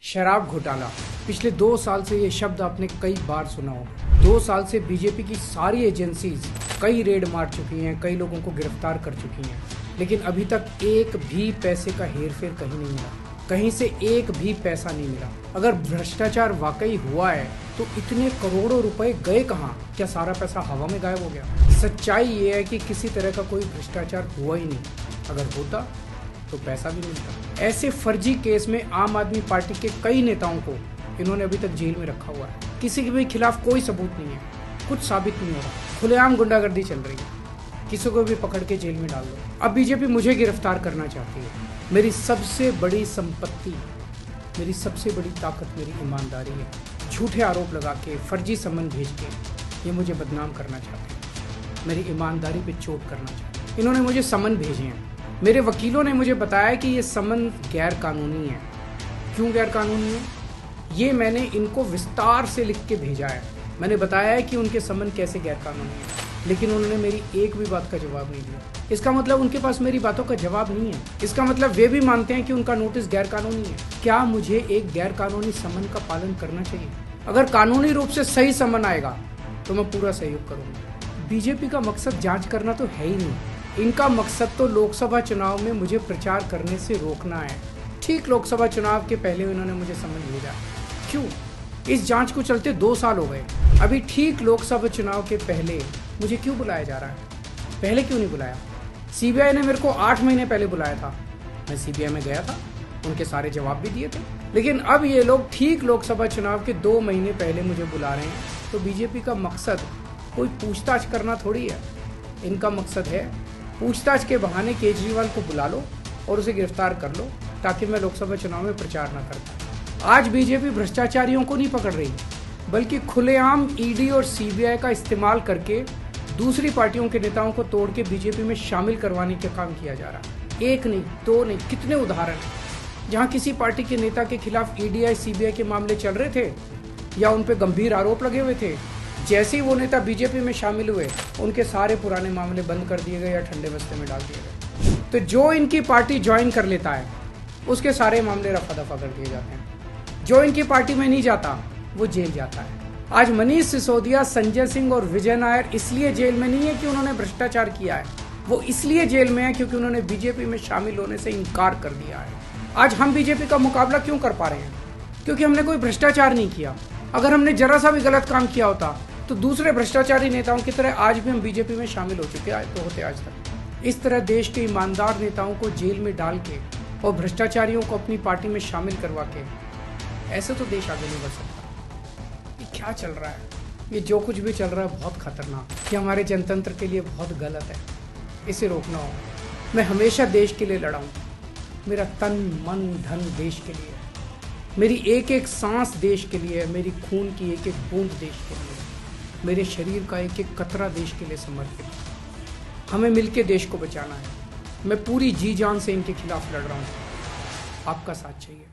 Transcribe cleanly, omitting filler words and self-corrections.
शराब घोटाला। पिछले 2 साल से ये शब्द आपने कई बार सुना होगा। 2 साल से बीजेपी की सारी एजेंसीज कई रेड मार चुकी हैं, कई लोगों को गिरफ्तार कर चुकी हैं, लेकिन अभी तक एक भी पैसे का हेरफेर कहीं नहीं मिला, कहीं से एक भी पैसा नहीं मिला। अगर भ्रष्टाचार वाकई हुआ है तो इतने करोड़ों रुपए गए कहाँ? क्या सारा पैसा हवा में गायब हो गया? सच्चाई ये है कि किसी तरह का कोई भ्रष्टाचार हुआ ही नहीं। अगर होता तो पैसा भी मिलता। ऐसे फर्जी केस में आम आदमी पार्टी के कई नेताओं को इन्होंने अभी तक जेल में रखा हुआ है। किसी के भी खिलाफ कोई सबूत नहीं है, कुछ साबित नहीं हो रहा, खुलेआम गुंडागर्दी चल रही है। किसी को भी पकड़ के जेल में डाल दो। अब बीजेपी मुझे गिरफ्तार करना चाहती है। मेरी सबसे बड़ी संपत्ति, मेरी सबसे बड़ी ताकत मेरी ईमानदारी है। झूठे आरोप लगा के, फर्जी सम्मन भेज के ये मुझे बदनाम करना चाहते हैं, मेरी ईमानदारी पे चोट करना चाहते हैं। इन्होंने मुझे सम्मन भेजे हैं। मेरे वकीलों ने मुझे बताया कि ये सम्मन गैर कानूनी है। क्यों गैर कानूनी है? ये मैंने इनको विस्तार से लिख के भेजा है। मैंने बताया है कि उनके सम्मन कैसे गैर कानूनी है, लेकिन उन्होंने मेरी एक भी बात का जवाब नहीं दिया। इसका मतलब उनके पास मेरी बातों का जवाब नहीं है। इसका मतलब वे भी मानते हैं कि उनका नोटिस गैर कानूनी है। क्या मुझे एक गैर कानूनी सम्मन का पालन करना चाहिए? अगर कानूनी रूप से सही सम्मन आएगा तो मैं पूरा सहयोग करूंगा। बीजेपी का मकसद जांच करना तो है ही नहीं। इनका मकसद तो लोकसभा चुनाव में मुझे प्रचार करने से रोकना है। ठीक लोकसभा चुनाव के पहले इन्होंने मुझे सम्मन भेजा। क्यों? इस जांच को चलते 2 साल हो गए। अभी ठीक लोकसभा चुनाव के पहले मुझे क्यों बुलाया जा रहा है? पहले क्यों नहीं बुलाया? सीबीआई ने मेरे को 8 महीने पहले बुलाया था। मैं सीबीआई में गया था, उनके सारे जवाब भी दिए थे। लेकिन अब ये लोग ठीक लोकसभा चुनाव के 2 महीने पहले मुझे बुला रहे हैं। तो बीजेपी का मकसद कोई पूछताछ करना थोड़ी है। इनका मकसद है पूछताछ के बहाने केजरीवाल को बुला लो और उसे गिरफ्तार कर लो, ताकि मैं लोकसभा चुनाव में प्रचार न कर पाऊं। आज बीजेपी भ्रष्टाचारियों को नहीं पकड़ रही, बल्कि खुलेआम ईडी और सीबीआई का इस्तेमाल करके दूसरी पार्टियों के नेताओं को तोड़ के बीजेपी में शामिल करवाने का काम किया जा रहा है। 1 नहीं, 2 नहीं, कितने उदाहरण हैं जहां किसी पार्टी के नेता के खिलाफ ईडी सीबीआई के मामले चल रहे थे या उन पे गंभीर आरोप लगे हुए थे। जैसे ही वो नेता बीजेपी में शामिल हुए, उनके सारे पुराने मामले बंद कर दिए गए या ठंडे बस्ते में डाल दिए गए। तो जो इनकी पार्टी ज्वाइन कर लेता है उसके सारे मामले रफा दफा कर दिए जाते हैं। जो इनकी पार्टी में नहीं जाता वो जेल जाता है। आज मनीष सिसोदिया, संजय सिंह और विजय नायर इसलिए जेल में नहीं है कि उन्होंने भ्रष्टाचार किया है, वो इसलिए जेल में है क्योंकि उन्होंने बीजेपी में शामिल होने से इनकार कर दिया है। आज हम बीजेपी का मुकाबला क्यों कर पा रहे हैं? क्योंकि हमने कोई भ्रष्टाचार नहीं किया। अगर हमने जरा सा भी गलत काम किया होता तो दूसरे भ्रष्टाचारी नेताओं की तरह आज भी हम बीजेपी में शामिल हो चुके तो होते आज तक। इस तरह देश के ईमानदार नेताओं को जेल में डाल के और भ्रष्टाचारियों को अपनी पार्टी में शामिल करवा के ऐसे तो देश आगे नहीं बढ़ सकता। ये क्या चल रहा है? ये जो कुछ भी चल रहा है बहुत खतरनाक, ये हमारे जनतंत्र के लिए बहुत गलत है। इसे रोकना होगा। मैं हमेशा देश के लिए लड़ा हूँ। मेरा तन मन धन देश के लिए, मेरी एक एक सांस देश के लिए, मेरी खून की एक एक बूंद देश के लिए, मेरे शरीर का एक एक कतरा देश के लिए समर्पित। हमें मिलके देश को बचाना है। मैं पूरी जी जान से इनके खिलाफ लड़ रहा हूँ। आपका साथ चाहिए।